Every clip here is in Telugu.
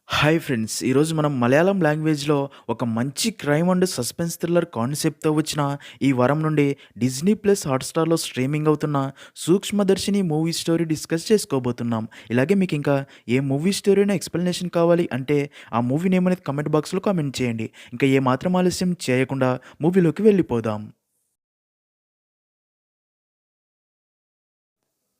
Hi friends! ఈరోజు మనం మలయాళం లాంగ్వేజ్‌లో ఒక మంచి క్రైమ్ అండ్ సస్పెన్స్ థ్రిల్లర్ కాన్సెప్ట్‌తో వచ్చిన ఈ వారం నుండి డిజ్నీ ప్లస్ హాట్‌స్టార్‌లో స్ట్రీమింగ్ అవుతున్న 'సూక్ష్మదర్శిని' మూవీ స్టోరీ డిస్కస్ చేసుకోబోతున్నాం. ఇలాగే మీకింకా ఏ మూవీ స్టోరీ అయినా ఎక్స్‌ప్లనేషన్ కావాలి అంటే ఆ మూవీ నేమ్ అనేది కామెంట్ బాక్స్‌లో కామెంట్ చేయండి. ఇంకా ఏమాత్రం ఆలస్యం చేయకుండా మూవీలోకి వెళ్ళిపోదాం.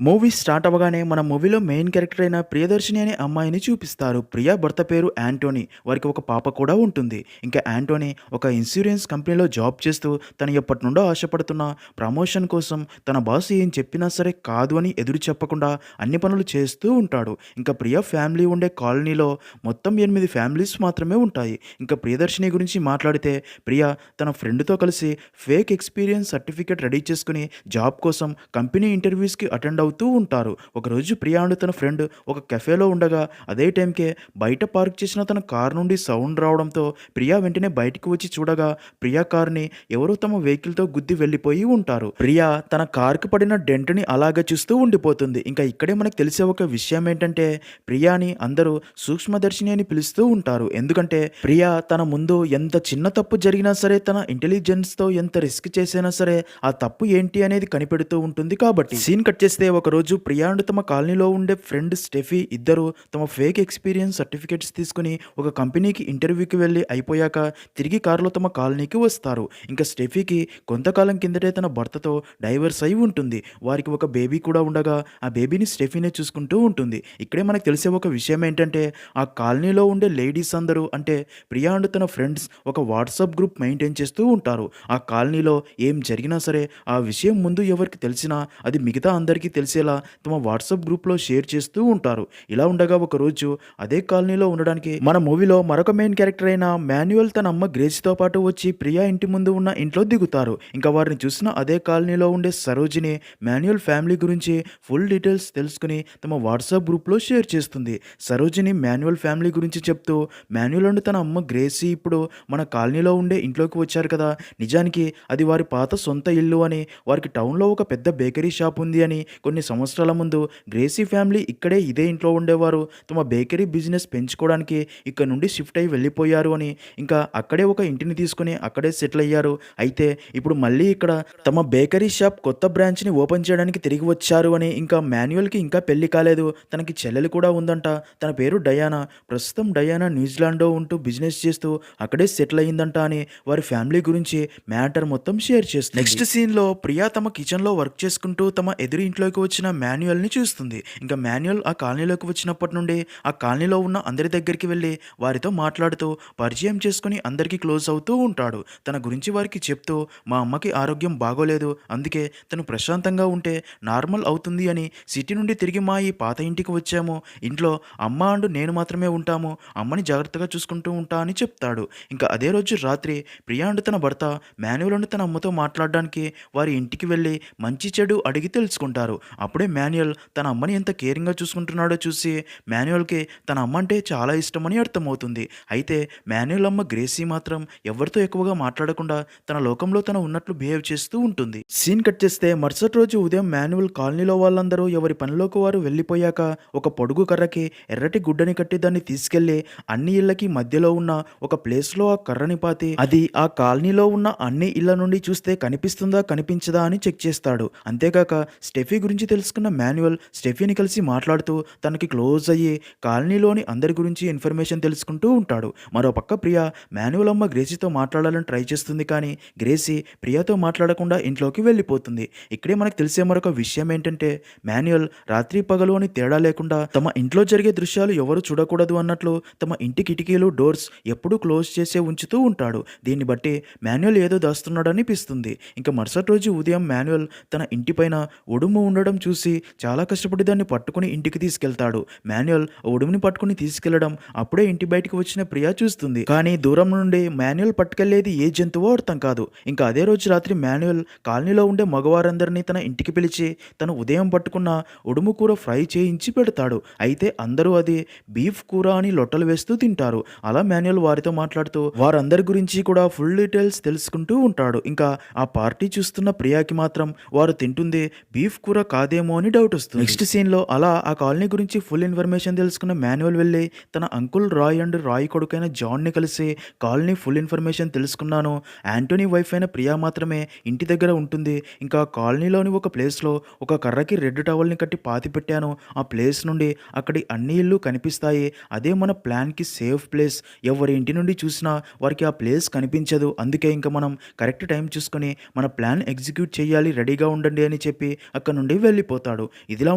మూవీ స్టార్ట్ అవ్వగానే మన మూవీలో మెయిన్ క్యారెక్టర్ అయిన ప్రియదర్శిని అనే అమ్మాయిని చూపిస్తారు. ప్రియ భర్త పేరు యాంటోనీ. వారికి ఒక పాప కూడా ఉంటుంది. ఇంకా యాంటోనీ ఒక ఇన్సూరెన్స్ కంపెనీలో జాబ్ చేస్తూ తను ఎప్పటినుండో ఆశపడుతున్న ప్రమోషన్ కోసం తన బాస్ ఏం చెప్పినా సరే కాదు అని ఎదురు చెప్పకుండా అన్ని పనులు చేస్తూ ఉంటాడు. ఇంకా ప్రియ ఫ్యామిలీ ఉండే కాలనీలో మొత్తం 8 ఫ్యామిలీస్ మాత్రమే ఉంటాయి. ఇంకా ప్రియదర్శిని గురించి మాట్లాడితే ప్రియ తన ఫ్రెండ్‌తో కలిసి ఫేక్ ఎక్స్‌పీరియన్స్ సర్టిఫికేట్ రెడీ చేసుకొని జాబ్ కోసం కంపెనీ ఇంటర్వ్యూస్‌కి అటెండ్ అవుతూ ఉంటారు. ఒకరోజు ప్రియా అండ్ తన ఫ్రెండ్ ఒక కెఫేలో ఉండగా అదే టైంకే బయట పార్క్ చేసిన తన కారు నుండి సౌండ్ రావడంతో ప్రియా వెంటనే బయటికి వచ్చి చూడగా ప్రియా కార్‌ని ఎవరో తమ వెహికల్‌తో గుద్ది వెళ్ళిపోయి ఉంటారు. ప్రియా తన కార్‌కి పడిన డెంట్‌ని అలాగే చూస్తూ ఉండిపోతుంది. ఇంకా ఇక్కడే మనకు తెలిసే ఒక విషయం ఏంటంటే ప్రియాని అందరూ సూక్ష్మదర్శిని అని పిలుస్తూ ఉంటారు. ఎందుకంటే ప్రియా తన ముందు ఎంత చిన్న తప్పు జరిగినా సరే తన ఇంటెలిజెన్స్‌తో ఎంత రిస్క్ చేసినా సరే ఆ తప్పు ఏంటి అనేది కనిపెడుతూ ఉంటుంది కాబట్టి. సీన్ కట్ చేస్తే ఒకరోజు ప్రియా అండ్ తమ కాలనీలో ఉండే ఫ్రెండ్ స్టెఫీ ఇద్దరు తమ ఫేక్ ఎక్స్పీరియన్స్ సర్టిఫికేట్స్ తీసుకుని ఒక కంపెనీకి ఇంటర్వ్యూకి వెళ్ళి అయిపోయాక తిరిగి కారులో తమ కాలనీకి వస్తారు. ఇంకా స్టెఫీకి కొంతకాలం కిందటే తన భర్తతో డైవర్స్ అయి ఉంటుంది. వారికి ఒక బేబీ కూడా ఉండగా ఆ బేబీని స్టెఫీనే చూసుకుంటూ ఉంటుంది. ఇక్కడే మనకు తెలిసే ఒక విషయం ఏంటంటే ఆ కాలనీలో ఉండే లేడీస్ అందరూ అంటే ప్రియా అండ్ తన ఫ్రెండ్స్ ఒక వాట్సాప్ గ్రూప్ మెయింటైన్ చేస్తూ ఉంటారు. ఆ కాలనీలో ఏం జరిగినా సరే ఆ విషయం ముందు ఎవరికి తెలిసినా అది మిగతా అందరికీ తెలిసేలా తమ వాట్సాప్ గ్రూప్‌లో షేర్ చేస్తూ ఉంటారు. ఇలా ఉండగా ఒకరోజు అదే కాలనీలో ఉండడానికి మన మూవీలో మరొక మెయిన్ క్యారెక్టర్ అయిన మాన్యుయల్ తన అమ్మ గ్రేసీతో పాటు వచ్చి ప్రియా ఇంటి ముందు ఉన్న ఇంట్లో దిగుతారు. ఇంకా వారిని చూసిన అదే కాలనీలో ఉండే సరోజిని మాన్యుయల్ ఫ్యామిలీ గురించి ఫుల్ డీటెయిల్స్ తెలుసుకుని తమ వాట్సాప్ గ్రూప్‌లో షేర్ చేస్తుంది. సరోజిని మాన్యుయల్ ఫ్యామిలీ గురించి చెప్తూ మాన్యుయల్ అండ్ తన అమ్మ గ్రేసీ ఇప్పుడు మన కాలనీలో ఉండే ఇంట్లోకి వచ్చారు కదా! నిజానికి అది వారి పాత సొంత ఇల్లు అని, వారికి టౌన్‌లో ఒక పెద్ద బేకరీ షాప్ ఉంది అని, కొన్ని సంవత్సరాల ముందు గ్రేసీ ఫ్యామిలీ ఇదే ఇంట్లో ఉండేవారు. తమ బేకరీ బిజినెస్ పెంచుకోవడానికి ఇక్కడ నుండి షిఫ్ట్ అయ్యి వెళ్ళిపోయారు అని, ఇంకా అక్కడే ఒక ఇంటిని తీసుకొని అక్కడే సెటిల్ అయ్యారు. అయితే ఇప్పుడు మళ్ళీ ఇక్కడ తమ బేకరీ షాప్ కొత్త బ్రాంచ్‌ని ఓపెన్ చేయడానికి తిరిగి వచ్చారు అని, ఇంకా మాన్యుయల్‌కి ఇంకా పెళ్లి కాలేదు. తనకి చెల్లెలు కూడా ఉందంట. తన పేరు డయానా. ప్రస్తుతం డయానా న్యూజిలాండ్‌లో ఉంటూ బిజినెస్ చేస్తూ అక్కడే సెటిల్ అయ్యిందంట అని వారి ఫ్యామిలీ గురించి మ్యాటర్ మొత్తం షేర్ చేస్తుంది. నెక్స్ట్ సీన్‌లో ప్రియా తమ కిచెన్‌లో వర్క్ చేసుకుంటూ తమ ఎదురు ఇంట్లోకి వచ్చిన మాన్యుయల్‌ని చూస్తుంది. ఇంకా మాన్యుయల్ ఆ కాలనీలోకి వచ్చినప్పటి నుండి ఆ కాలనీలో ఉన్న అందరి దగ్గరికి వెళ్ళి వారితో మాట్లాడుతూ పరిచయం చేసుకొని అందరికీ క్లోజ్ అవుతూ ఉంటాడు. తన గురించి వారికి చెప్తూ మా అమ్మకి ఆరోగ్యం బాగోలేదు. అందుకే తను ప్రశాంతంగా ఉంటే నార్మల్ అవుతుంది అని సిటీ నుండి తిరిగి మా ఈ పాత ఇంటికి వచ్చాము. ఇంట్లో అమ్మ అండ్ నేను మాత్రమే ఉంటాము. అమ్మని జాగ్రత్తగా చూసుకుంటూ ఉంటా అని చెప్తాడు. ఇంకా అదే రోజు రాత్రి ప్రియా అండ్ తన భర్త మాన్యుయల్ అండ్ తన అమ్మతో మాట్లాడడానికి వారి ఇంటికి వెళ్ళి మంచి చెడు అడిగి తెలుసుకుంటారు. అప్పుడే మాన్యుయల్ తన అమ్మని ఎంత కేరింగ్‌గా చూసుకుంటున్నాడో చూసి మాన్యుయల్‌కి తన అమ్మ అంటే చాలా ఇష్టమని అర్థమవుతుంది. అయితే మాన్యుయల్ అమ్మ గ్రేసీ మాత్రం ఎవరితో ఎక్కువగా మాట్లాడకుండా తన లోకంలో తను ఉన్నట్లు బిహేవ్ చేస్తూ ఉంటుంది. సీన్ కట్ చేస్తే మరుసటి రోజు ఉదయం మాన్యుయల్ కాలనీలో వాళ్ళందరూ ఎవరి పనిలోకి వారు వెళ్ళిపోయాక ఒక పొడుగు కర్రకి ఎర్రటి గుడ్డని కట్టి దాన్ని తీసుకెళ్లి అన్ని ఇళ్లకి మధ్యలో ఉన్న ఒక ప్లేస్‌లో ఆ కర్రని పాతి అది ఆ కాలనీలో ఉన్న అన్ని ఇళ్ల నుండి చూస్తే కనిపిస్తుందా కనిపించదా అని చెక్ చేస్తాడు. అంతేకాక స్టెఫీ గురించి తెలుసుకున్న మాన్యుయల్ స్టెఫీని కలిసి మాట్లాడుతూ తనకి క్లోజ్ అయ్యి కాలనీలోని అందరి గురించి ఇన్ఫర్మేషన్ తెలుసుకుంటూ ఉంటాడు. మరోపక్క ప్రియా మాన్యుయల్ అమ్మ గ్రేసీతో మాట్లాడాలని ట్రై చేస్తుంది కానీ గ్రేసీ ప్రియాతో మాట్లాడకుండా ఇంట్లోకి వెళ్ళిపోతుంది. ఇక్కడే మనకు తెలిసే మరొక విషయం ఏంటంటే మాన్యుయల్ రాత్రి పగలు అని తేడా లేకుండా తమ ఇంట్లో జరిగే దృశ్యాలు ఎవరు చూడకూడదు అన్నట్లు తమ ఇంటి కిటికీలు డోర్స్ ఎప్పుడూ క్లోజ్ చేసే ఉంచుతూ ఉంటాడు. దీన్ని బట్టి మాన్యుయల్ ఏదో దాస్తున్నాడు అనిపిస్తుంది. ఇంకా మరుసటి రోజు ఉదయం మాన్యుయల్ తన ఇంటిపైన ఉడుము ఉండడం చూసి చాలా కష్టపడి దాన్ని పట్టుకుని ఇంటికి తీసుకెళ్తాడు. మాన్యుయల్ ఉడుముని పట్టుకుని తీసుకెళ్లడం అప్పుడే ఇంటి బయటికి వచ్చిన ప్రియా చూస్తుంది. కానీ దూరం నుండి మాన్యుయల్ పట్టుకెళ్లేది ఏ జంతువో అర్థం కాదు. ఇంకా అదే రోజు రాత్రి మాన్యుయల్ కాలనీలో ఉండే మగవారందరినీ తన ఇంటికి పిలిచి తను ఉదయం పట్టుకున్న ఉడుము కూర ఫ్రై చేయించి పెడతాడు. అయితే అందరూ అది బీఫ్ కూర అని లొట్టలు వేస్తూ తింటారు. అలా మాన్యుయల్ వారితో మాట్లాడుతూ వారందరి గురించి కూడా ఫుల్ డీటెయిల్స్ తెలుసుకుంటూ ఉంటాడు. ఇంకా ఆ పార్టీ చూస్తున్న ప్రియాకి మాత్రం వారు తింటుంది బీఫ్ కూర కాదేమో అని డౌట్ వస్తుంది. నెక్స్ట్ సీన్లో అలా ఆ కాలనీ గురించి ఫుల్ ఇన్ఫర్మేషన్ తెలుసుకున్న మాన్యువల్ వెళ్ళి తన అంకుల్ రాయ్ అండ్ రాయ్ కొడుకైన జాన్ని కలిసి కాలనీ ఫుల్ ఇన్ఫర్మేషన్ తెలుసుకున్నాను. యాంటోనీ వైఫ్ అయిన ప్రియా మాత్రమే ఇంటి దగ్గర ఉంటుంది. ఇంకా కాలనీలోని ఒక ప్లేస్లో ఒక కర్రకి రెడ్ టవల్ని కట్టి పాతి పెట్టాను. ఆ ప్లేస్ నుండి అక్కడి అన్ని ఇల్లు కనిపిస్తాయి. అదే మన ప్లాన్కి సేఫ్ ప్లేస్. ఎవరి ఇంటి నుండి చూసినా వారికి ఆ ప్లేస్ కనిపించదు. అందుకే ఇంకా మనం కరెక్ట్ టైం చూసుకొని మన ప్లాన్ ఎగ్జిక్యూట్ చేయాలి, రెడీగా ఉండండి అని చెప్పి అక్కడ నుండి వెళ్ళిపోతాడు. ఇదిలా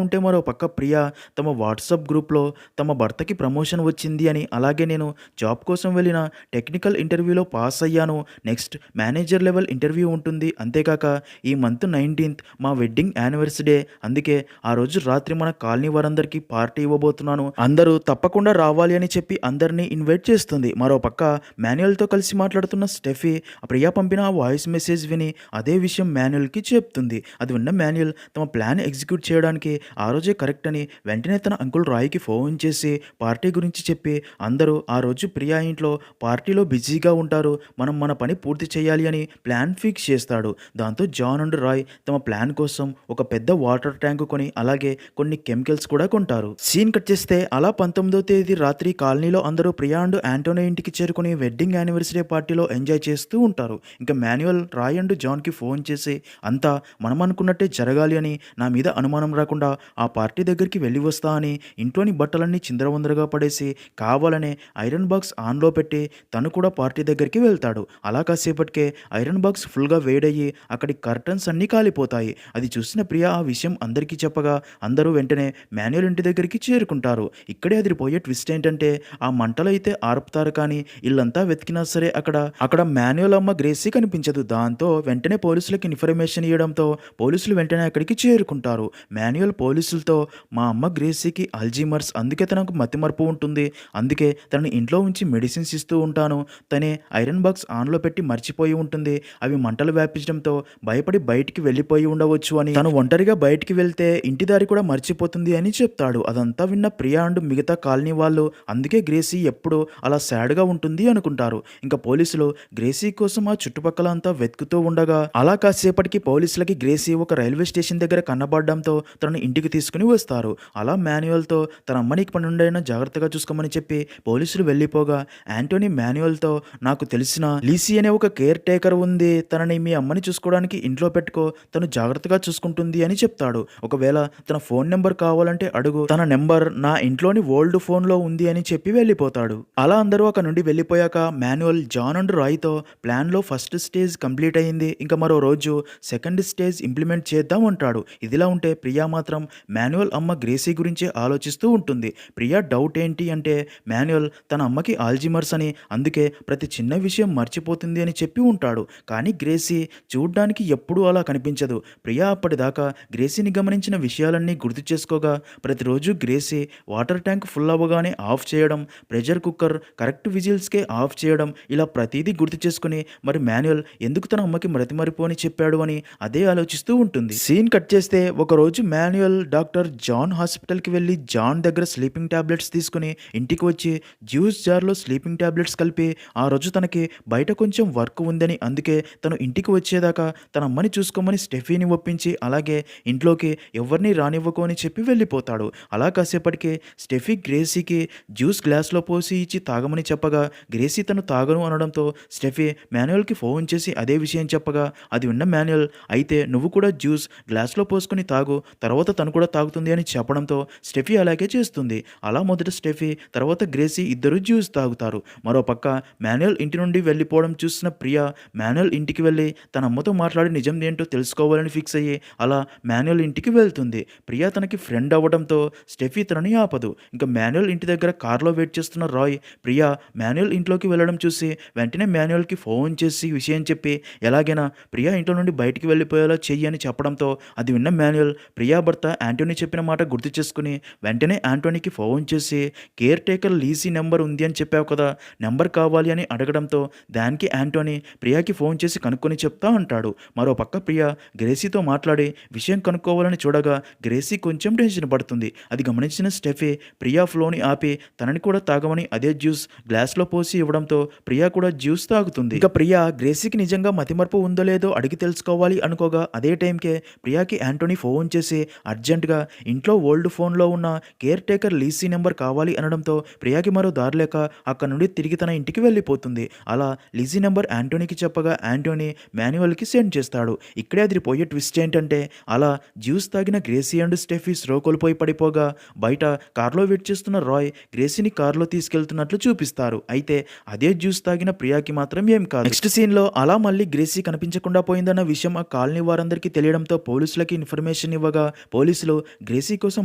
ఉంటే మరో పక్క ప్రియా తమ వాట్సాప్ గ్రూప్లో తమ భర్తకి ప్రమోషన్ వచ్చింది అని, అలాగే నేను జాబ్ కోసం వెళ్ళిన టెక్నికల్ ఇంటర్వ్యూలో పాస్ అయ్యాను, నెక్స్ట్ మేనేజర్ లెవెల్ ఇంటర్వ్యూ ఉంటుంది, అంతేకాక ఈ మంత్ 19th మా వెడ్డింగ్ యానివర్సరీ డే, అందుకే ఆ రోజు రాత్రి మన కాలనీ వారందరికీ పార్టీ ఇవ్వబోతున్నాను, అందరూ తప్పకుండా రావాలి అని చెప్పి అందరినీ ఇన్వైట్ చేస్తుంది. మరో పక్క మాన్యువల్తో కలిసి మాట్లాడుతున్న స్టెఫీ ప్రియా పంపిన ఆ వాయిస్ మెసేజ్ విని అదే విషయం మాన్యువల్కి చెప్తుంది. అది విన్న మాన్యువల్ తమ ప్లాన్ ఎగ్జిక్యూట్ చేయడానికి ఆ రోజే కరెక్ట్ అని వెంటనే తన అంకుల్ రాయ్కి ఫోన్ చేసి పార్టీ గురించి చెప్పి అందరూ ఆ రోజు ప్రియా ఇంట్లో పార్టీలో బిజీగా ఉంటారు, మనం మన పని పూర్తి చేయాలి అని ప్లాన్ ఫిక్స్ చేస్తాడు. దాంతో జాన్ అండ్ రాయ్ తమ ప్లాన్ కోసం ఒక పెద్ద వాటర్ ట్యాంక్ కొని అలాగే కొన్ని కెమికల్స్ కూడా కొంటారు. సీన్ కట్ చేస్తే అలా 19వ తేదీ రాత్రి కాలనీలో అందరూ ప్రియా అండ్ యాంటోనీ ఇంటికి చేరుకుని వెడ్డింగ్ యానివర్సరీ పార్టీలో ఎంజాయ్ చేస్తూ ఉంటారు. ఇంకా మాన్యువల్ రాయ్ అండ్ జాన్కి ఫోన్ చేసి అంతా మనం అనుకున్నట్టే జరగాలి అని, నా మీద అనుమానం రాకుండా ఆ పార్టీ దగ్గరికి వెళ్ళి వస్తా అని, ఇంట్లోని బట్టలన్నీ చిందరవందరగా పడేసి కావాలనే ఐరన్ బాక్స్ ఆన్లో పెట్టి తను కూడా పార్టీ దగ్గరికి వెళ్తాడు. అలా కాసేపటికే ఐరన్ బాక్స్ ఫుల్గా వేడయ్యి అక్కడి కర్టన్స్ అన్నీ కాలిపోతాయి. అది చూసిన ప్రియా ఆ విషయం అందరికీ చెప్పగా అందరూ వెంటనే మాన్యువల్ ఇంటి దగ్గరికి చేరుకుంటారు. ఇక్కడే అదిరిపోయే ట్విస్ట్ ఏంటంటే ఆ మంటలు అయితే ఆర్పుతారు, కానీ ఇల్లంతా వెతికినా సరే అక్కడ మాన్యువల్ అమ్మ గ్రేసీ కనిపించదు. దాంతో వెంటనే పోలీసులకు ఇన్ఫర్మేషన్ ఇవ్వడంతో పోలీసులు వెంటనే అక్కడికి చేరుకుంటారు. మాన్యువల్ పోలీసులతో మా అమ్మ గ్రేసీకి అల్జీమర్స్, అందుకే తనకు మతిమరుపు ఉంటుంది, అందుకే తనని ఇంట్లో ఉంచి మెడిసిన్స్ ఇస్తూ ఉంటాను, తనే ఐరన్ బాక్స్ ఆన్లో పెట్టి మర్చిపోయి ఉంటుంది, అవి మంటలు వ్యాపించడంతో భయపడి బయటికి వెళ్ళిపోయి ఉండవచ్చు అని, తను ఒంటరిగా బయటికి వెళ్తే ఇంటి దారి కూడా మర్చిపోతుంది అని చెప్తాడు. అదంతా విన్న ప్రియా అండ్ మిగతా కాలనీ వాళ్ళు అందుకే గ్రేసీ ఎప్పుడు అలా సాడ్గా ఉంటుంది అనుకుంటారు. ఇంకా పోలీసులు గ్రేసీ కోసం ఆ చుట్టుపక్కల అంతా వెతుకుతూ ఉండగా అలా కాసేపటికి పోలీసులకి గ్రేసీ ఒక రైల్వే స్టేషన్ దగ్గర కన్నబడడంతో తనను ఇంటికి తీసుకుని వస్తారు. అలా మాన్యువల్తో తన అమ్మని ఇప్పటి నుండైనా జాగ్రత్తగా చూసుకోమని చెప్పి పోలీసులు వెళ్ళిపోగా యాంటోనీ మాన్యువల్తో నాకు తెలిసిన లీసీ అనే ఒక కేర్ టేకర్ ఉంది, తనని మీ అమ్మని చూసుకోవడానికి ఇంట్లో పెట్టుకో, తను జాగ్రత్తగా చూసుకుంటుంది అని చెప్తాడు. ఒకవేళ తన ఫోన్ నెంబర్ కావాలంటే అడుగు, తన నెంబర్ నా ఇంట్లోని ఓల్డ్ ఫోన్లో ఉంది అని చెప్పి వెళ్ళిపోతాడు. అలా అందరూ అక్కడ నుండి వెళ్ళిపోయాక మాన్యువల్ జాన్ అండ్ రాయ్తో ప్లాన్లో ఫస్ట్ స్టేజ్ కంప్లీట్ అయింది, ఇంకా మరో రోజు సెకండ్ స్టేజ్ ఇంప్లిమెంట్ చేద్దాం అంటాడు. ఇదిలా ఉంటే ప్రియా మాత్రం మాన్యువల్ అమ్మ గ్రేసీ గురించే ఆలోచిస్తూ ఉంటుంది. ప్రియా డౌట్ ఏంటి అంటే మాన్యువల్ తన అమ్మకి ఆల్జిమర్స్ అని, అందుకే ప్రతి చిన్న విషయం మర్చిపోతుంది అని చెప్పి ఉంటాడు. కానీ గ్రేసీ చూడ్డానికి ఎప్పుడూ అలా కనిపించదు. ప్రియా అప్పటిదాకా గ్రేసీని గమనించిన విషయాలన్నీ గుర్తు చేసుకోగా ప్రతిరోజు గ్రేసీ వాటర్ ట్యాంక్ ఫుల్ అవ్వగానే ఆఫ్ చేయడం, ప్రెషర్ కుక్కర్ కరెక్ట్ విజిల్స్కే ఆఫ్ చేయడం, ఇలా ప్రతిదీ గుర్తు చేసుకుని మరి మాన్యువల్ ఎందుకు తన అమ్మకి మరతిమరుపు అని చెప్పాడు అని అదే ఆలోచిస్తూ ఉంటుంది. సీన్ కట్ చేస్తే ఒకరోజు మాన్యువల్ డాక్టర్ జాన్ హాస్పిటల్కి వెళ్ళి జాన్ దగ్గర స్లీపింగ్ టాబ్లెట్స్ తీసుకుని ఇంటికి వచ్చి జ్యూస్ జార్లో స్లీపింగ్ టాబ్లెట్స్ కలిపి ఆ రోజు తనకి బయట కొంచెం వర్క్ ఉందని, అందుకే తను ఇంటికి వచ్చేదాకా తన అమ్మని చూసుకోమని స్టెఫీని ఒప్పించి అలాగే ఇంట్లోకి ఎవరిని రానివ్వకు అని చెప్పి వెళ్ళిపోతాడు. అలా కాసేపటికి స్టెఫీ గ్రేసీకి జ్యూస్ గ్లాస్లో పోసి ఇచ్చి తాగమని చెప్పగా గ్రేసీ తను తాగను అనడంతో స్టెఫీ మాన్యువల్కి ఫోన్ చేసి అదే విషయం చెప్పగా అది విన్న మాన్యువల్ అయితే నువ్వు కూడా జ్యూస్ గ్లాస్లో పోసుకొని తాగు, తర్వాత తను కూడా తాగుతుంది అని చెప్పడంతో స్టెఫీ అలాగే చేస్తుంది. అలా మొదట స్టెఫీ తర్వాత గ్రేసీ ఇద్దరు జ్యూస్ తాగుతారు. మరోపక్క మాన్యువల్ ఇంటి నుండి వెళ్ళిపోవడం చూసిన ప్రియా మాన్యువల్ ఇంటికి వెళ్ళి తన అమ్మతో మాట్లాడి నిజం ఏంటో తెలుసుకోవాలని ఫిక్స్ అయ్యి అలా మాన్యువల్ ఇంటికి వెళ్తుంది. ప్రియా తనకి ఫ్రెండ్ అవ్వడంతో స్టెఫీ తనని ఆపదు. ఇంకా మాన్యువల్ ఇంటి దగ్గర కార్లో వెయిట్ చేస్తున్న రాయ్ ప్రియా మాన్యువల్ ఇంట్లోకి వెళ్ళడం చూసి వెంటనే మాన్యువల్కి ఫోన్ చేసి విషయం చెప్పి ఎలాగైనా ప్రియా ఇంట్లో నుండి బయటికి వెళ్ళిపోయేలా చెయ్యి అని చెప్పడంతో అది విన్న మాన్యువల్ ప్రియా భర్త యాంటోనీ చెప్పిన మాట గుర్తు చేసుకుని వెంటనే యాంటోనీకి ఫోన్ చేసి కేర్ టేకర్ లీసీ నెంబర్ ఉంది అని చెప్పావు కదా, నెంబర్ కావాలి అని అడగడంతో దానికి యాంటోనీ ప్రియాకి ఫోన్ చేసి కనుక్కొని చెప్తా అంటాడు. మరో పక్క ప్రియా గ్రేసీతో మాట్లాడి విషయం కనుక్కోవాలని చూడగా గ్రేసీ కొంచెం టెన్షన్ పడుతుంది. అది గమనించిన స్టెఫీ ప్రియా ఫ్లోని ఆపి తనని కూడా తాగమని అదే జ్యూస్ గ్లాస్లో పోసి ఇవ్వడంతో ప్రియా కూడా జ్యూస్ తాగుతుంది. ఇక ప్రియా గ్రేసీకి నిజంగా మతిమరుపు ఉందో లేదో అడిగి తెలుసుకోవాలి అనుకోగా అదే టైంకే ప్రియాకి యాంటోనీ యాంటోనీ ఫోన్ చేసి అర్జెంటుగా ఇంట్లో ఓల్డ్ ఫోన్లో ఉన్న కేర్ టేకర్ లీసీ నెంబర్ కావాలి అనడంతో ప్రియాకి మరో దారి లేక అక్కడ నుండి తిరిగి తన ఇంటికి వెళ్ళిపోతుంది. అలా లీసీ నెంబర్ యాంటోనీకి చెప్పగా యాంటోనీ మాన్యువల్కి సెండ్ చేస్తాడు. ఇక్కడే అదిరిపోయే ట్విస్ట్ ఏంటంటే అలా జ్యూస్ తాగిన గ్రేసీ అండ్ స్టెఫీ స్రో కోల్పోయి పడిపోగా బయట కార్లో వెయిట్ చేస్తున్న రాయ్ గ్రేసీని కార్లో తీసుకెళ్తున్నట్లు చూపిస్తారు. అయితే అదే జ్యూస్ తాగిన ప్రియాకి మాత్రం ఏం కాదు. నెక్స్ట్ సీన్లో అలా మళ్ళీ గ్రేసీ కనిపించకుండా పోయిందన్న విషయం ఆ కాలనీ వారందరికీ తెలియడంతో పోలీసులకి ఇన్ఫర్మేషన్ ఇవ్వగా పోలీసులు గ్రేసీ కోసం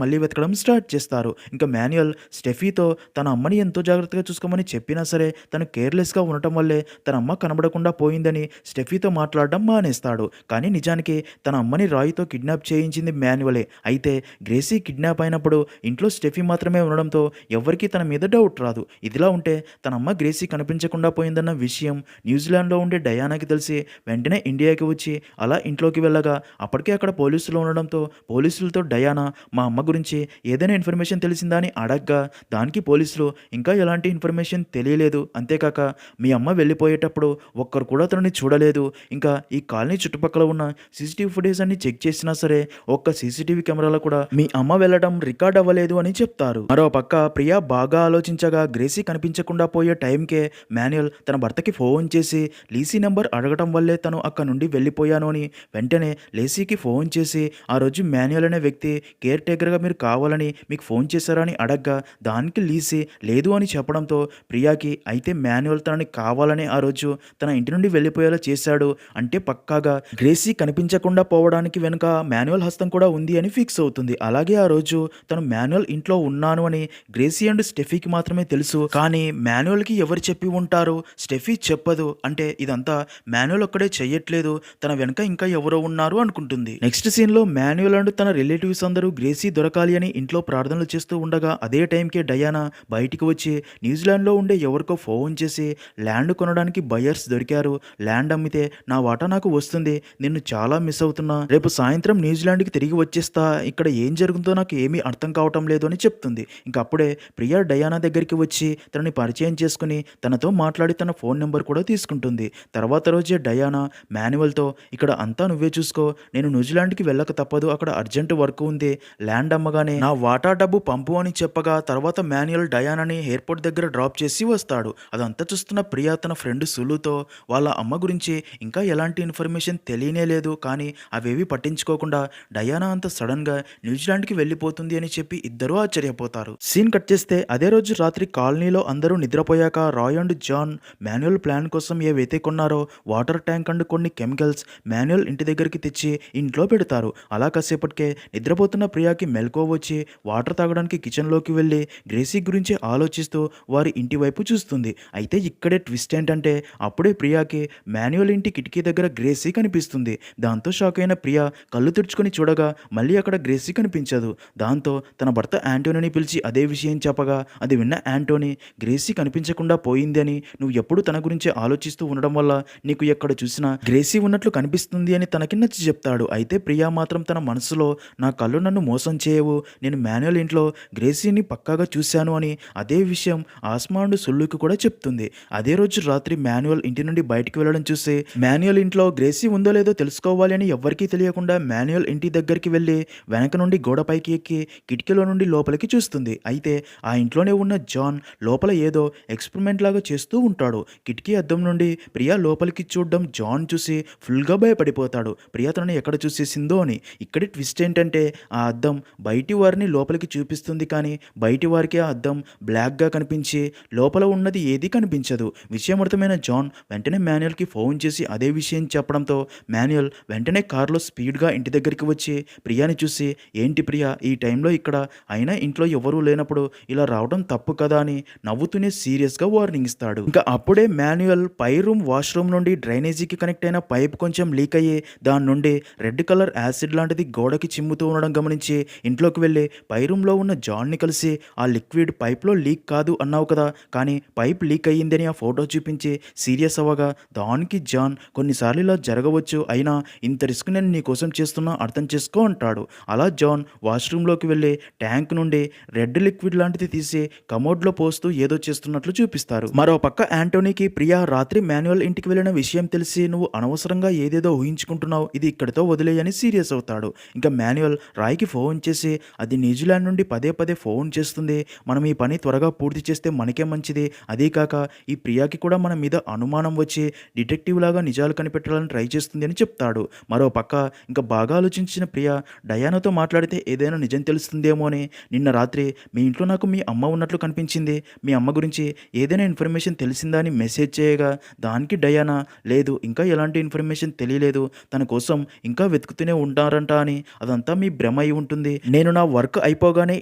మళ్ళీ వెతకడం స్టార్ట్ చేస్తారు. ఇంకా మాన్యువల్ స్టెఫీతో తన అమ్మని ఎంతో జాగ్రత్తగా చూసుకోమని చెప్పినా సరే తను కేర్లెస్గా ఉండటం వల్లే తన అమ్మ కనబడకుండా పోయిందని స్టెఫీతో మాట్లాడడం మానేస్తాడు. కానీ నిజానికి తన అమ్మని రాయ్తో కిడ్నాప్ చేయించింది మాన్యువలే. అయితే గ్రేసీ కిడ్నాప్ అయినప్పుడు ఇంట్లో స్టెఫీ మాత్రమే ఉండడంతో ఎవరికీ తన మీద డౌట్ రాదు. ఇదిలా ఉంటే తన అమ్మ గ్రేసీ కనిపించకుండా పోయిందన్న విషయం న్యూజిలాండ్లో ఉండే డయానాకి తెలిసి వెంటనే ఇండియాకి వచ్చి అలా ఇంట్లోకి వెళ్ళగా అప్పటికే అక్కడ పోలీసులు ఉండడంతో పోలీసులతో డయానా మా అమ్మ గురించి ఏదైనా ఇన్ఫర్మేషన్ తెలిసిందా అని అడగ్గా దానికి పోలీసులు ఇంకా ఎలాంటి ఇన్ఫర్మేషన్ తెలియలేదు, అంతేకాక మీ అమ్మ వెళ్ళిపోయేటప్పుడు ఒక్కరు కూడా తనని చూడలేదు, ఇంకా ఈ కాలనీ చుట్టుపక్కల ఉన్న సీసీటీవీ ఫుటేజ్ అన్ని చెక్ చేసినా సరే ఒక్క సీసీటీవీ కెమెరాలో కూడా మీ అమ్మ వెళ్ళడం రికార్డ్ అవ్వలేదు అని చెప్తారు. మరో పక్క ప్రియా బాగా ఆలోచించగా గ్రేసీ కనిపించకుండా పోయే టైంకే మాన్యువల్ తన భర్తకి ఫోన్ చేసి లీసీ నెంబర్ అడగటం వల్లే తను అక్కడ నుండి వెళ్ళిపోయాను అని వెంటనే లేసీకి ఫోన్ చేసి ఆ రోజు మాన్యువల్ అనే వ్యక్తి కేర్ టేకర్గా మీరు కావాలని మీకు ఫోన్ చేశారా అని అడగ్గా దానికి లీసీ లేదు అని చెప్పడంతో ప్రియాకి అయితే మాన్యువల్ తనని కావాలని ఆ రోజు తన ఇంటి నుండి వెళ్ళిపోయేలా చేశాడు అంటే పక్కాగా గ్రేసీ కనిపించకుండా పోవడానికి వెనుక మాన్యువల్ హస్తం కూడా ఉంది అని ఫిక్స్ అవుతుంది. అలాగే ఆ రోజు తను మాన్యువల్ ఇంట్లో ఉన్నాను అని గ్రేసీ అండ్ స్టెఫీకి మాత్రమే తెలుసు. కానీ మాన్యువల్కి ఎవరు చెప్పి ఉంటారు? స్టెఫీ చెప్పదు. అంటే ఇదంతా మాన్యువల్ ఒక్కడే చెయ్యట్లేదు, తన వెనక ఇంకా ఎవరో ఉన్నారు అనుకుంటుంది. నెక్స్ట్ సీన్లో మాన్యువల్ అండ్ తన రిలేటివ్స్ అందరూ గ్రేసీ దొరకాలి అని ఇంట్లో ప్రార్థనలు చేస్తూ ఉండగా అదే టైంకే డయానా బయటికి వచ్చి న్యూజిలాండ్లో ఉండే ఎవరికో ఫోన్ చేసి ల్యాండ్ కొనడానికి బయర్స్ దొరికారు, ల్యాండ్ అమ్మితే నా వాటా నాకు వస్తుంది, నిన్ను చాలా మిస్ అవుతున్నా, రేపు సాయంత్రం న్యూజిలాండ్కి తిరిగి వచ్చేస్తా, ఇక్కడ ఏం జరుగుతుందో నాకు ఏమీ అర్థం కావటం లేదు అని చెప్తుంది. ఇంకా అప్పుడే ప్రియా డయానా దగ్గరికి వచ్చి తనని పరిచయం చేసుకుని తనతో మాట్లాడి తన ఫోన్ నెంబర్ కూడా తీసుకుంటుంది. తర్వాత రోజే డయానా మాన్యువల్తో ఇక్కడ అంతా నువ్వే చూసుకో, నేను న్యూజిలాండ్కి వెళ్ళక తప్పదు, అక్కడ అర్జెంట్ వర్క్ ఉంది, ల్యాండ్ అమ్మగానే నా వాటా డబ్బు పంపు అని చెప్పగా తర్వాత మాన్యువల్ డయానాని ఎయిర్పోర్ట్ దగ్గర డ్రాప్ చేసి వస్తాడు. అదంతా చూస్తున్న ప్రియా తన ఫ్రెండ్ సులుతో వాళ్ళ అమ్మ గురించి ఇంకా ఎలాంటి ఇన్ఫర్మేషన్ తెలియనే లేదు, కానీ అవేవి పట్టించుకోకుండా డయానా అంత సడన్గా న్యూజిలాండ్కి వెళ్ళిపోతుంది అని చెప్పి ఇద్దరూ ఆశ్చర్యపోతారు. సీన్ కట్ చేస్తే అదే రోజు రాత్రి కాలనీలో అందరూ నిద్రపోయాక Roy and John Manuel plan కోసం ఏవైతే కొన్నారో వాటర్ ట్యాంక్ అండ్ కొన్ని కెమికల్స్ మాన్యువల్ ఇంటి దగ్గరికి తెచ్చి ఇంట్లో పెడతారు. అలా కాసేపటికే నిద్రపోతున్న ప్రియాకి మెలకువ వచ్చి వాటర్ తాగడానికి కిచెన్లోకి వెళ్ళి గ్రేసీ గురించి ఆలోచిస్తూ వారి ఇంటి వైపు చూస్తుంది. అయితే ఇక్కడే ట్విస్ట్ ఏంటంటే అప్పుడే ప్రియాకి మాన్యువల్ ఇంటి కిటికీ దగ్గర గ్రేసీ కనిపిస్తుంది. దాంతో షాక్ అయిన ప్రియా కళ్ళు తుడుచుకొని చూడగా మళ్ళీ అక్కడ గ్రేసీ కనిపించదు. దాంతో తన భర్త యాంటోనీని పిలిచి అదే విషయం చెప్పగా అది విన్న యాంటోనీ గ్రేసీ కనిపించకుండా పోయింది అని, నువ్వు ఎప్పుడు తన గురించి ఆలోచిస్తూ ఉండడం వల్ల నీకు ఎక్కడ చూసినా గ్రేసీ ఉన్నట్లు కనిపిస్తుంది అని తనకి నచ్చి చెప్తాడు. అయితే ప్రియా మాత్రం తన మనసులో నా కళ్ళు నన్ను మోసం చేయవు, నేను మాన్యువల్ ఇంట్లో గ్రేసీని పక్కాగా చూశాను అని అదే విషయం ఆస్మా అండ్ సుల్లుకి కూడా చెప్తుంది. అదే రోజు రాత్రి మాన్యువల్ ఇంటి నుండి బయటికి వెళ్ళడం చూసి మాన్యువల్ ఇంట్లో గ్రేసీ ఉందో లేదో తెలుసుకోవాలి అని ఎవ్వరికీ తెలియకుండా మాన్యువల్ ఇంటి దగ్గరికి వెళ్ళి వెనక నుండి గోడపైకి ఎక్కి కిటికీలో నుండి లోపలికి చూస్తుంది. అయితే ఆ ఇంట్లోనే ఉన్న జాన్ లోపల ఏదో ఎక్స్పెరిమెంట్ లాగా చేస్తూ ఉంటాడు. కిటికీ అద్దం నుండి ప్రియా లోపలికి చూడడం జాన్ చూసి ఫుల్గా భయపడిపోతాడు, ప్రియా తనని ఎక్కడ చూసేసిందో అని. ఇక్కడి ట్విస్ట్ ఏంటంటే ఆ అద్దం బయటి వారిని లోపలికి చూపిస్తుంది, కానీ బయటి వారికి ఆ అద్దం బ్లాక్గా కనిపించి లోపల ఉన్నది ఏది కనిపించదు. విషయం అర్థమైన జాన్ వెంటనే మాన్యువల్కి ఫోన్ చేసి అదే విషయం చెప్పడంతో మాన్యువల్ వెంటనే కారులో స్పీడ్గా ఇంటి దగ్గరికి వచ్చి ప్రియాని చూసి ఏంటి ప్రియా ఈ టైంలో ఇక్కడ, అయినా ఇంట్లో ఎవరూ లేనప్పుడు ఇలా రావడం తప్పు కదా అని నవ్వుతూనే సీరియస్గా వార్నింగ్ ఇస్తాడు. ఇంకా అప్పుడే మాన్యువల్ పై రూమ్ వాష్రూమ్ నుండి డ్రైనేజీకి కనెక్ట్ అయిన పైప్ కొంచెం లీక్ అయ్యి దాని నుండి రెడ్ కలర్ యాసిడ్ లాంటిది గోడకి చిమ్ముతూ ఉండడం గమనించి ఇంట్లోకి వెళ్ళి పై రూమ్లో ఉన్న జాన్ని కలిసి ఆ లిక్విడ్ పైప్లో లీక్ కాదు అన్నావు కదా, కానీ పైప్ లీక్ అయ్యిందని ఆ ఫోటో చూపించి సీరియస్ అవ్వగా దానికి జాన్ కొన్నిసార్లు ఇలా జరగవచ్చు, అయినా ఇంత రిస్క్ నేను నీ కోసం చేస్తున్నా అర్థం చేసుకో అంటాడు. అలా జాన్ వాష్రూమ్లోకి వెళ్ళి ట్యాంక్ నుండి రెడ్ లిక్విడ్ లాంటిది తీసి కమోడ్లో పోస్తూ ఏదో చేస్తున్నట్లు చూపిస్తారు. మరో పక్క యాంటోనీకి ప్రియా రాత్రి మాన్యువల్ ఇంటికి వెళ్ళిన విషయం తెలిసి నువ్వు అనవసరంగా ఏదేదో ఊహించుకుంటున్నావు, ఇది ఇక్కడితో వదిలేయని సీరియస్ సీరియస్ అవుతాడు. ఇంకా మాన్యువల్ రాయ్‌కి ఫోన్ చేసి అది న్యూజిలాండ్ నుండి పదే పదే ఫోన్ చేస్తుంది. మనం ఈ పని త్వరగా పూర్తి చేస్తే మనకే మంచిది. అదీ కాక ఈ ప్రియాకి కూడా మన మీద అనుమానం వచ్చి డిటెక్టివ్‌లాగా నిజాలు కనిపెట్టాలని ట్రై చేస్తుంది అని చెప్తాడు. మరో పక్క ఇంకా బాగా ఆలోచించిన ప్రియ డయానాతో మాట్లాడితే ఏదైనా నిజం తెలుస్తుందేమో అని, నిన్న రాత్రి మీ ఇంట్లో నాకు మీ అమ్మ ఉన్నట్లు కనిపించింది. మీ అమ్మ గురించి ఏదైనా ఇన్ఫర్మేషన్ తెలిసిందా అని మెసేజ్ చేయగా దానికి డయానా లేదు ఇంకా ఎలాంటి ఇన్ఫర్మేషన్ తెలియలేదు. తన కోసం ఇంకా వెతుకుతూనే ఉంటారంట అని, అదంతా మీ భ్రమ అయి ఉంటుంది. నేను నా వర్క్ అయిపోగానే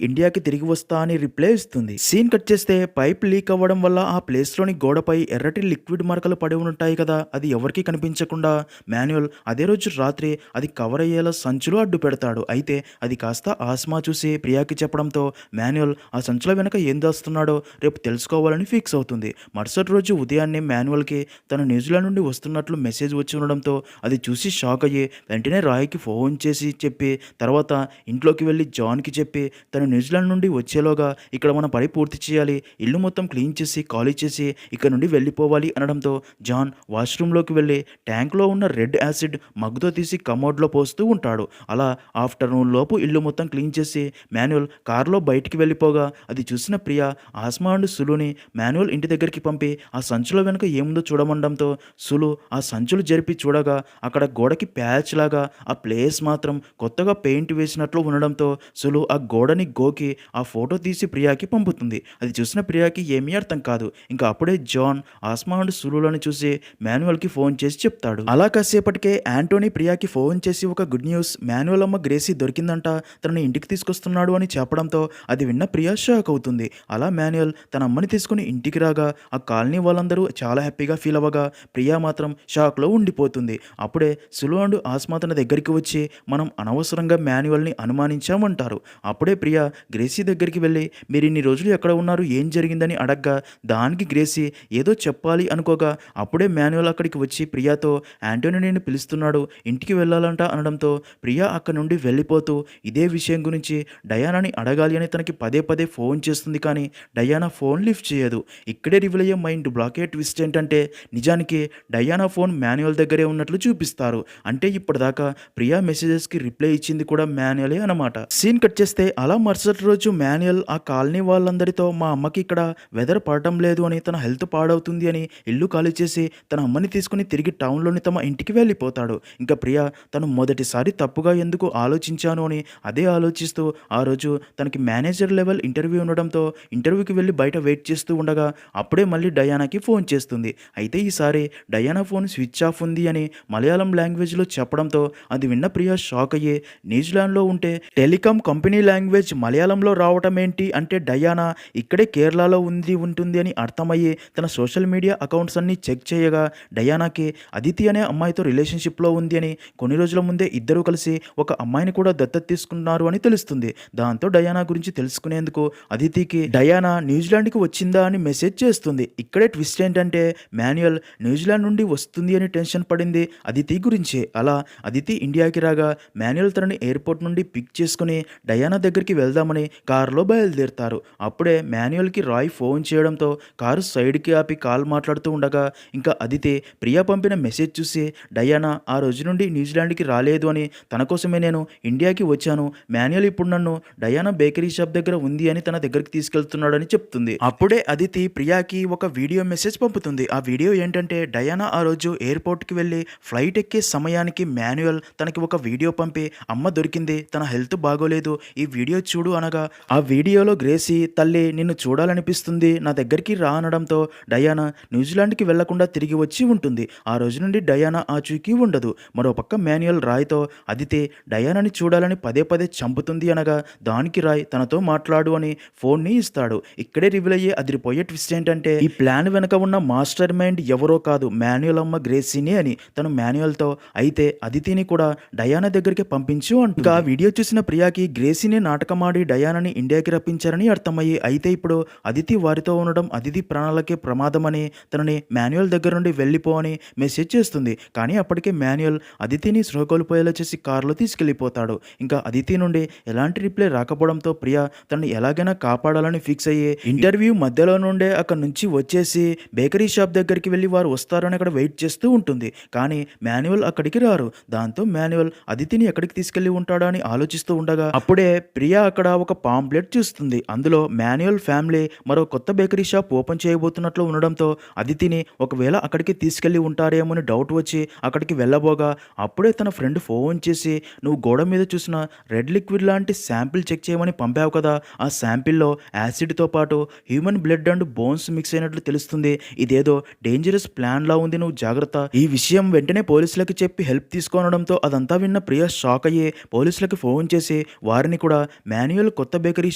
ఇండియాకి తిరిగి వస్తా అని రిప్లై ఇస్తుంది. సీన్ కట్ చేస్తే పైప్ లీక్ అవ్వడం వల్ల ఆ ప్లేస్‌లోని గోడపై ఎర్రటి లిక్విడ్ మరకలు పడి ఉంటాయి కదా! అది ఎవరికీ కనిపించకుండా మాన్యువల్ అదే రోజు రాత్రి అది కవర్ అయ్యేలా సంచులో అడ్డు పెడతాడు. అయితే అది కాస్త ఆస్మా చూసి ప్రియాకి చెప్పడంతో మాన్యువల్ ఆ సంచుల వెనక ఏం దాస్తున్నాడో రేపు తెలుసుకోవాలని ఫిక్స్ అవుతుంది. మరుసటి రోజు ఉదయాన్నే మాన్యువల్‌కి తను న్యూజిలాండ్ నుండి వస్తున్నట్లు మెసేజ్ వచ్చి ఉండడంతో అది చూసి షాక్ అయ్యి వెంటనే రాయ్‌కి ఫోన్ చేసి చెప్పి తర్వాత ఇంట్లోకి వెళ్ళి జాన్‌కి చెప్పి తను న్యూజిలాండ్ నుండి వచ్చేలోగా ఇక్కడ మన పని పూర్తి చేయాలి. ఇల్లు మొత్తం క్లీన్ చేసి ఖాళీ చేసి ఇక్కడ నుండి వెళ్ళిపోవాలి అనడంతో జాన్ వాష్‌రూమ్‌లోకి వెళ్ళి ట్యాంక్‌లో ఉన్న రెడ్ యాసిడ్ మగ్గుతో తీసి కమోడ్‌లో పోస్తూ ఉంటాడు. అలా ఆఫ్టర్‌నూన్ లోపు ఇల్లు మొత్తం క్లీన్ చేసి మాన్యువల్ కారులో బయటికి వెళ్ళిపోగా అది చూసిన ప్రియ ఆస్మా అండ్ సులుని మాన్యువల్ ఇంటి దగ్గరికి పంపి ఆ సంచుల వెనుక ఏముందో చూడమండంతో సులు ఆ సంచులు జరిపి చూడగా అక్కడ గోడకి ప్యాచ్ లాగా ఆ ప్లేస్ మాత్రం కొత్తగా పెయింట్ వేసినట్లు ఉండడంతో సులు ఆ గోడని గోకి ఆ ఫోటో తీసి ప్రియాకి పంపుతుంది. అది చూసిన ప్రియాకి ఏమీ అర్థం కాదు. ఇంకా అప్పుడే జాన్ ఆస్మా అండ్ సులులను చూసి మాన్యువల్కి ఫోన్ చేసి చెప్తాడు. అలా కాసేపటికే యాంటోనీ ప్రియాకి ఫోన్ చేసి ఒక గుడ్ న్యూస్, మాన్యువల్ అమ్మ గ్రేసీ దొరికిందంట, తనని ఇంటికి తీసుకొస్తున్నాడు అని చెప్పడంతో అది విన్న ప్రియా షాక్ అవుతుంది. అలా మాన్యువల్ తన అమ్మని తీసుకుని ఇంటికి రాగా ఆ కాలనీ వాళ్ళందరూ చాలా హ్యాపీగా ఫీల్ అవ్వగా ప్రియా మాత్రం షాక్లో ఉండిపోతుంది. అప్పుడే సులు అండ్ ఆస్మా తన దగ్గరికి వచ్చి మనం అనవసరంగా మాన్యువల్ని అనుమానించామంటారు. అప్పుడే ప్రియా గ్రేసీ దగ్గరికి వెళ్ళి మీరు ఇన్ని రోజులు ఎక్కడ ఉన్నారు, ఏం జరిగిందని అడగ్గా దానికి గ్రేసీ ఏదో చెప్పాలి అనుకోగా అప్పుడే మాన్యువల్ అక్కడికి వచ్చి ప్రియాతో యాంటోనీ నిన్ను పిలుస్తున్నాడు, ఇంటికి వెళ్ళాలంట అనడంతో ప్రియా అక్కడి నుండి వెళ్ళిపోతూ ఇదే విషయం గురించి డయానాని అడగాలి అని తనకి పదే పదే ఫోన్ చేస్తుంది. కానీ డయానా ఫోన్ లిఫ్ట్ చేయదు. ఇక్కడే రివీల్ అయ్యే మైండ్ బ్లాకే ట్విస్ట్ ఏంటంటే నిజానికి డయానా ఫోన్ మాన్యువల్ దగ్గరే ఉన్నట్లు చూపిస్తారు. అంటే ఇప్పటిదాకా ప్రియా మెసేజెస్కి రిప్లై ఇచ్చింది కూడా మాన్యువలే అనమాట. సీన్ కట్ చేస్తే అలా మరుసటి రోజు మాన్యువల్ ఆ కాలనీ వాళ్ళందరితో మా అమ్మకి ఇక్కడ వెదర్ పడటం లేదు అని, తన హెల్త్ పాడవుతుంది అని ఇల్లు ఖాళీ చేసి తన అమ్మని తీసుకుని తిరిగి టౌన్లోని తమ ఇంటికి వెళ్ళిపోతాడు. ఇంకా ప్రియా తను మొదటిసారి తప్పుగా ఎందుకు ఆలోచించాను అని అదే ఆలోచిస్తూ ఆ రోజు తనకి మేనేజర్ లెవెల్ ఇంటర్వ్యూ ఉండడంతో ఇంటర్వ్యూకి వెళ్ళి బయట వెయిట్ చేస్తూ ఉండగా అప్పుడే మళ్ళీ డయానాకి ఫోన్ చేస్తుంది. అయితే ఈసారి డయానా ఫోన్ స్విచ్ ఆఫ్ ఉంది అని మలయాళం లాంగ్వేజ్లో చెప్పడంతో అది విన్న ప్రియా షాక్ అయ్యి న్యూజిలాండ్లో ఉంటే టెలికాం కంపెనీ లాంగ్వేజ్ మలయాళంలో రావటం ఏంటి అంటే డయానా ఇక్కడే కేరళలో ఉంటుంది అని అర్థమయ్యి తన సోషల్ మీడియా అకౌంట్స్ అన్ని చెక్ చేయగా డయానాకి అదితి అనే అమ్మాయితో రిలేషన్షిప్లో ఉంది అని, కొన్ని రోజుల ముందే ఇద్దరూ కలిసి ఒక అమ్మాయిని కూడా దత్తత తీసుకున్నారు అని తెలుస్తుంది. దాంతో డయానా గురించి తెలుసుకునేందుకు అదితికి డయానా న్యూజిలాండ్కి వచ్చిందా అని మెసేజ్ చేస్తుంది. ఇక్కడే ట్విస్ట్ ఏంటంటే మాన్యువల్ న్యూజిలాండ్ నుండి వస్తుంది అని టెన్షన్ పడింది అదితి గురించే. అలా అదితి ఇండియాకి రాగా మాన్యువల్ తనని ఎయిర్పోర్ట్ నుండి పిక్ చేసుకుని డయానా దగ్గరికి వెళ్దామని కారులో బయలుదేరుతారు. అప్పుడే మాన్యువల్కి రాయ్ ఫోన్ చేయడంతో కారు సైడ్కి ఆపి కాల్ మాట్లాడుతూ ఉండగా ఇంకా అదితి ప్రియా పంపిన మెసేజ్ చూసి డయానా ఆ రోజు నుండి న్యూజిలాండ్కి రాలేదు అని, తన కోసమే నేను ఇండియాకి వచ్చాను, మాన్యువల్ ఇప్పుడు నన్ను డయానా బేకరీ షాప్ దగ్గర ఉంది అని తన దగ్గరికి తీసుకెళ్తున్నాడని చెప్తుంది. అప్పుడే అదితి ప్రియాకి ఒక వీడియో మెసేజ్ పంపుతుంది. ఆ వీడియో ఏంటంటే డయానా ఆ రోజు ఎయిర్పోర్ట్కి వెళ్ళి ఫ్లైట్ ఎక్కే సమయానికి మాన్యువల్ తనకి ఒక వీడియో పంపి అమ్మ దొరికింది, తన హెల్త్ బాగోలేదు, ఈ వీడియో చూడు అనగా ఆ వీడియోలో గ్రేసీ తల్లి నిన్ను చూడాలనిపిస్తుంది, నా దగ్గరికి రా అనడంతో డయానా న్యూజిలాండ్కి వెళ్లకుండా తిరిగి వచ్చి ఉంటుంది. ఆ రోజు నుండి డయానా ఆచూకీ ఉండదు. మరోపక్క మాన్యువల్ రాయ్తో అదితి డయానాని చూడాలని పదే పదే చంపుతుంది అనగా దానికి రాయ్ తనతో మాట్లాడు అని ఫోన్ని ఇస్తాడు. ఇక్కడే రివీల్ అయ్యే అదిరిపోయే ట్విస్ట్ ఏంటంటే ఈ ప్లాన్ వెనక ఉన్న మాస్టర్ మైండ్ ఎవరో కాదు మాన్యువల్ అమ్మ గ్రేసీనే అని. తను మాన్యువల్తో అయితే అదితిని కూడా డయానా దగ్గరికి పంపించు అంటుంది. ఇంకా వీడియో చూసిన ప్రియాకి గ్రేసీని నాటకమాడి డయానాని ఇండియాకి రప్పించారని అర్థమయ్యి అయితే ఇప్పుడు అదితి వారితో ఉండడం అదితి ప్రాణాలకే ప్రమాదమని తనని మాన్యువల్ దగ్గర నుండి వెళ్ళిపో అని మెసేజ్ చేస్తుంది. కానీ అప్పటికే మాన్యువల్ అదితిని స్పృహ కోల్పోయేలా చేసి కారులో తీసుకెళ్లిపోతాడు. ఇంకా అదితి నుండి ఎలాంటి రిప్లై రాకపోవడంతో ప్రియా తనని ఎలాగైనా కాపాడాలని ఫిక్స్ అయ్యి ఇంటర్వ్యూ మధ్యలో నుండే అక్కడ నుంచి వచ్చేసి బేకరీ షాప్ దగ్గరికి వెళ్ళి వారు వస్తారని అక్కడ వెయిట్ చేస్తూ ఉంటుంది. కానీ మాన్యువల్ అక్కడికి రారు. దాంతో మాన్యువల్ అదితిని ఎక్కడికి తీసుకెళ్లి ఉంటాడా అని ఆలోచిస్తూ ఉండగా అప్పుడే ప్రియా అక్కడ ఒక పాంప్లెట్ చూస్తుంది. అందులో మాన్యువల్ ఫ్యామిలీ మరో కొత్త బేకరీ షాప్ ఓపెన్ చేయబోతున్నట్లు ఉండడంతో అదితిని ఒకవేళ అక్కడికి తీసుకెళ్లి ఉంటారేమో అని డౌట్ వచ్చి అక్కడికి వెళ్ళబోగా అప్పుడే తన ఫ్రెండ్ ఫోన్ చేసి, నువ్వు గోడ మీద చూసిన రెడ్ లిక్విడ్ లాంటి శాంపిల్ చెక్ చేయమని పంపావు కదా, ఆ శాంపిల్లో యాసిడ్తో పాటు human blood and bones mix అయినట్లు తెలుస్తుంది. ఇదేదో డేంజరస్ ప్లాన్ లా ఉంది, నువ్వు జాగ్రత్త. ఈ విషయం వెంటనే పోలీసులకు చెప్పి హెల్ప్ తీసుకోనడంతో అదంతా విన్న ప్రియా షాక్ అయ్యి పోలీసులకు ఫోన్ చేసి వారిని కూడా మాన్యువల్ కొత్త బేకరీ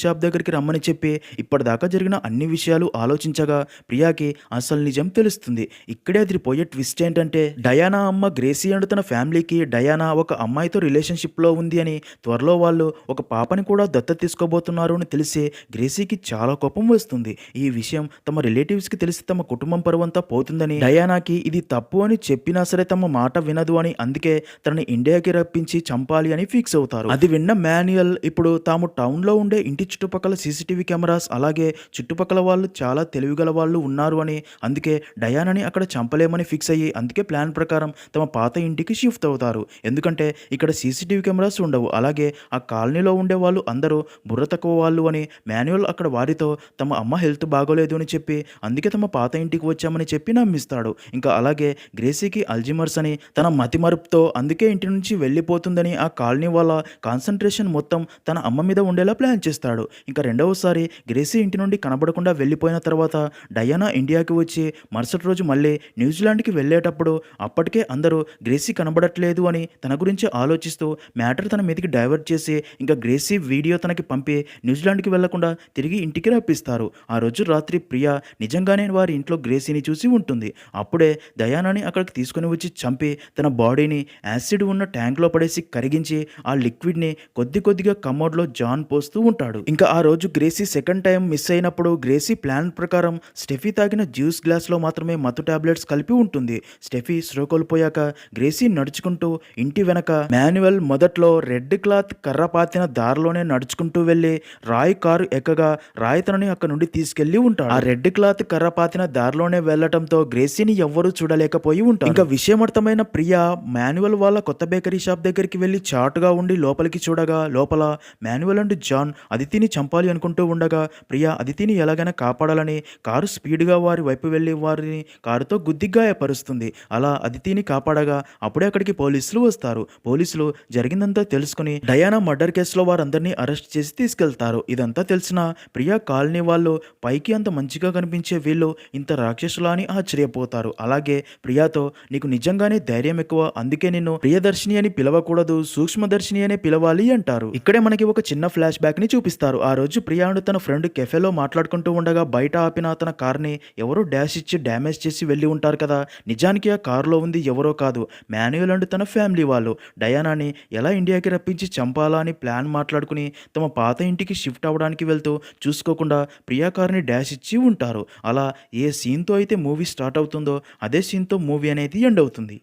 షాప్ దగ్గరికి రమ్మని చెప్పి ఇప్పటిదాకా జరిగిన అన్ని విషయాలు ఆలోచించగా ప్రియాకి అసలు నిజం తెలుస్తుంది. ఇక్కడే అదిరిపోయే ట్విస్ట్ ఏంటంటే డయానా అమ్మ గ్రేసీ అండ్ తన ఫ్యామిలీకి డయానా ఒక అమ్మాయితో రిలేషన్షిప్లో ఉంది అని, త్వరలో వాళ్ళు ఒక పాపని కూడా దత్తత తీసుకోబోతున్నారు అని తెలిసి గ్రేసీకి చాలా కోపం వస్తుంది. ఈ విషయం తమ రిలేటివ్స్కి తెలిసి తమ కుటుంబం పరువంతా పోతుందని, డయానాకి ఇది తప్పు అని చెప్పినా సరే తమ మాట వినదు అని, అందుకే తనని ఇండియాకి రప్పించి చంపాలి అని ఫిక్స్ అవుతారు. అది విన్న మాన్యువల్ ఇప్పుడు తాము టౌన్లో ఉండే ఇంటి చుట్టుపక్కల సీసీటీవీ కెమెరాస్ అలాగే చుట్టుపక్కల వాళ్ళు చాలా తెలివిగల వాళ్ళు ఉన్నారు అని, అందుకే డయానాని అక్కడ చంపలేమని ఫిక్స్ అయ్యి అందుకే ప్లాన్ ప్రకారం తమ పాత ఇంటికి షిఫ్ట్ అవుతారు. ఎందుకంటే ఇక్కడ సీసీటీవీ కెమెరాస్ ఉండవు, అలాగే ఆ కాలనీలో ఉండే వాళ్ళు అందరూ బుర్ర తక్కువ వాళ్ళు అని మాన్యువల్ అక్కడ వారితో తమ అమ్మ హెల్త్ బాగోలేదు అని చెప్పి అందుకే తమ పాత ఇంటికి వచ్చామని చెప్పి నమ్మిస్తాడు. ఇంకా అలాగే గ్రేసీకి అల్జిమర్స్ అని, తన మతిమరుపుతో అందుకే ఇంటి నుంచి వెళ్ళిపోతుందని ఆ కాలనీ వాళ్ళ కాన్సన్ట్రేషన్ మొత్తం తన అమ్మ మీద ఉండేలా ప్లాన్ చేస్తాడు. ఇంకా రెండవసారి గ్రేసీ ఇంటి నుండి కనబడకుండా వెళ్ళిపోయిన తర్వాత డయానా ఇండియాకి వచ్చి మరుసటి రోజు మళ్ళీ న్యూజిలాండ్కి వెళ్ళేటప్పుడు అప్పటికే అందరూ గ్రేసీ కనబడట్లేదు అని తన గురించి ఆలోచిస్తూ మ్యాటర్ తన మీదకి డైవర్ట్ చేసి ఇంకా గ్రేసీ వీడియో తనకి పంపి న్యూజిలాండ్కి వెళ్లకుండా తిరిగి ఇంటికి రప్పిస్తారు. ఆ రోజు రాత్రి ప్రియా నిజంగానే వారి ఇంట్లో గ్రేసీని చూసి ఉంటుంది. అప్పుడే డయానాని అక్కడికి తీసుకుని వచ్చి చంపి తన బాడీని యాసిడ్ ఉన్న ట్యాంక్లో పడేసి కరిగించి ఆ లిక్విడ్ని కొద్ది కొద్దిగా కమోడ్లో జాన్ పోస్తూ ఉంటాడు. ఇంకా ఆ రోజు గ్రేసీ సెకండ్ టైం మిస్ అయినప్పుడు గ్రేసీ ప్లాన్ ప్రకారం స్టెఫీ తాగిన జ్యూస్ గ్లాస్లో మాత్రమే మత్తు టాబ్లెట్స్ కలిపి ఉంటుంది. స్టెఫీ స్ట్రో కోల్పోయాక గ్రేసీ నడుచుకుంటూ ఇంటి వెనక మాన్యువల్ మొదట్లో రెడ్ క్లాత్ కర్ర పాతిన దారిలోనే నడుచుకుంటూ వెళ్ళి రాయ్ కారు ఎక్కగా రాయ్ తనని అక్కడ నుండి తీసుకెళ్లి ఉంటాడు. ఆ రెడ్ క్లాత్ కర్ర పాతిన దారిలోనే వెళ్లటంతో గ్రేసీని ఎవ్వరూ చూడలేకపోయి ఉంటారు. ఇంకా విషయం అర్థమైన ప్రియా మాన్యువల్ వాళ్ళ కొత్త బేకరీ షాప్ దగ్గరికి వెళ్లి చాటుగా ఉండి లోపలికి చూడగా లోపల మాన్యువల్ అండ్ జాన్ అదితిని చంపాలి అనుకుంటూ ఉండగా ప్రియా అదితిని ఎలాగైనా కాపాడాలని కారు స్పీడ్గా వారి వైపు వెళ్లి వారిని కారుతో గుద్ది గాయపరుస్తుంది. అలా అదితిని కాపాడగా అప్పుడే అక్కడికి పోలీసులు వస్తారు. పోలీసులు జరిగిందంతా తెలుసుకుని డయానా మర్డర్ కేసులో వారందరినీ అరెస్ట్ చేసి తీసుకెళ్తారు. ఇదంతా తెలిసిన ప్రియా కాలనీ వాళ్ళు పైకి అంత మంచిగా కనిపించే వీళ్ళు ఇంత రాక్షసులా అని ఆశ్చర్యపోతారు. అలాగే ప్రియాతో నీకు నిజంగానే ధైర్యం ఎక్కువ, అందుకే నిన్ను ప్రియదర్శిని అని పిలవకూడదు, సూక్ష్మదర్శిని అనే పిలవాలి అంటారు. ఇక్కడే మనకి ఒక చిన్న ఫ్లాష్ బ్యాక్ ని చూపిస్తారు. ఆ రోజు ప్రియా అండ్ తన ఫ్రెండ్ కెఫేలో మాట్లాడుకుంటూ ఉండగా బయట ఆపిన తన కార్ని ఎవరో డాష్ ఇచ్చి డ్యామేజ్ చేసి వెళ్ళి ఉంటారు కదా. నిజానికి ఆ కారులో ఉంది ఎవరో కాదు, మాన్యువల్ అండ్ తన ఫ్యామిలీ వాళ్ళు డయానాని ఎలా ఇండియాకి రప్పించి చంపాలా అని ప్లాన్ మాట్లాడుకుని తమ పాత ఇంటికి షిఫ్ట్ అవ్వడానికి వెళ్తూ చూసుకోకుండా ప్రియా కార్ని డాష్ ఇచ్చి ఉంటారు. అలా ఏ సీన్తో అయితే మూవీ స్టార్ట్ అవుతుందో అదే సీన్తో మూవీ అనేది ఎండ్ అవుతుంది.